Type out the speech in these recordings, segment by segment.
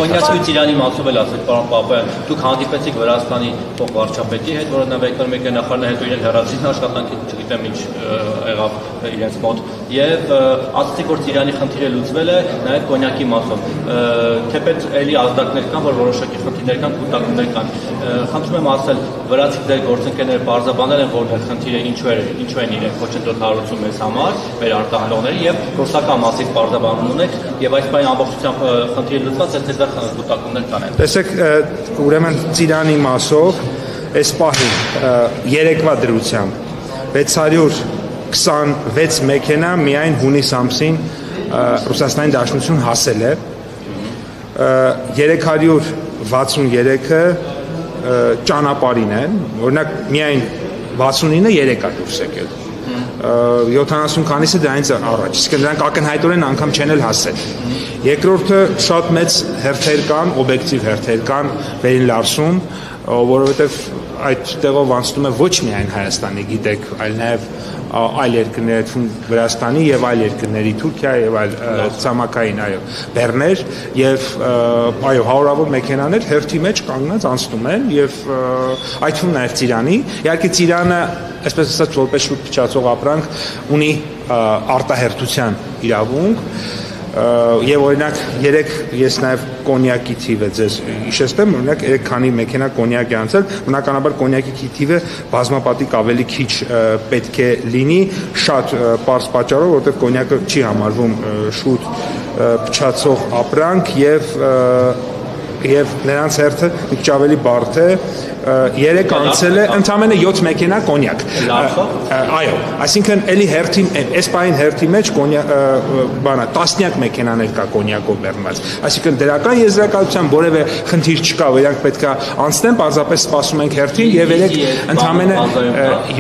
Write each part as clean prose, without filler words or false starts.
Կոնյակի Ծիրանի մասով էլ ասեք, պարոն Պապայան, դուք հանդիպեցիք Վրաստանի փոխվարչապետի հետ, որը մեկնաբանական հետո իրեն հեռացրին աշխատանքի, չգիտեմ ինչ եղավ իրենց մոտ, եւ ասացիք, որ Ծիրանի խնդիրը լուծվել է նաեւ կոնյակի մասով։ Թեպետ էլի ազդակներ կան, որ որոշակի խնդիրներ կան, կուտակումներ կան։ Խնդրում եմ ասել, վրացի ձեր գործընկերները բարձրաբանել են, որ խնդիրը ինչու են իրենք խոչընդոտ հարուցում մեզ համար, մեր արտահանողների եւ ռուսական մասից բարձրաբանում ունեք եւ այս բանի ամբողջությամբ խնդիրը լուծված է, թե դա կուտակումներ կան։ Տեսեք, ուրեմն Ծիրանի մասով այս պահին երեկվա դրությամբ 626 մեքենա միայն հունիս ամսին Ռուսաստանի Դաշնություն հասել է, 363-ը ճանապարհին են, օրինակ միայն 69-ը 3 է դուրս եկել, 70 քանիսը դրանից առաջ, իսկ դրանք ակնհայտորեն անգամ չեն էլ հասել։ Երկրորդը շատ մեծ հերթեր կան, օբյեկտիվ հերթեր կան Վերին Լարսում, որովհետև այդ տեղով անցնում է ոչ միայն Հայաստանի, գիտեք, այլ նաև այլ երկրների, Վրաստանի եւ այլ երկրների, Թուրքիա եւ այլ ցամաքային, այո, բեռներ եւ այո, հարյուրավոր մեքենաներ հերթի մեջ կանգնած անցնում են եւ այդ թվում նաեւ Ծիրանի, իհարկե Ծիրանը, այսպես ասած, որպես շուտ փչացող ապրանք ունի արտահերթության իրավունք եւ օրինակ երեք ես նաեւ կոնյակի թիվը ձեզ հիշեցնեմ, օրինակ 3 քանի մեքենա կոնյակ է անցել, բնականաբար կոնյակի թիվը բազմապատիկ ավելի քիչ պետք է լինի, շատ պարզ պատճառով, որովհետեւ կոնյակը չի համարվում շուտ փչացող ապրանք եւ նրանց հերթը մի քիչ ավելի բարդ է, 3 անցել է ընդամենը 7 մեքենա կոնյակ։ Այո, այսինքն էլի հերթի, այս պահին հերթի մեջ բանա տասնյակ մեքենաներ կա կոնյակով բեռնված։ Այսինքն դրական եզրակացության որևէ խնդիր չկա, որ իրանք պետք է անցնեն, պարզապես սպասում ենք հերթին եւ 3 ընդամենը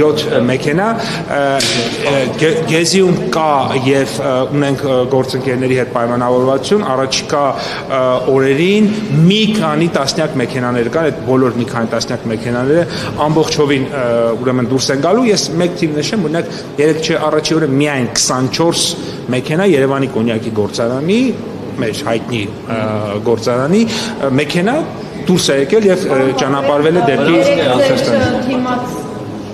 7 մեքենա Գեզիում կա եւ ունենք գործընկերների հետ պայմանավորվածություն, առաջիկա օրերին մի քանի տասնյակ մեքենաներ կան, այդ բոլոր մի քանի տասնյակ մեքենաները ամբողջովին ուրեմն դուրս են գալու, ես մեկ թիվ նշեմ, օրինակ առաջի օրը միայն 24 մեքենա Երևանի կոնյակի գործարանի, մեր հայտնի գործարանի մեքենա դուրս է եկել եւ ճանապարհվել է դեպի Ռուսաստան։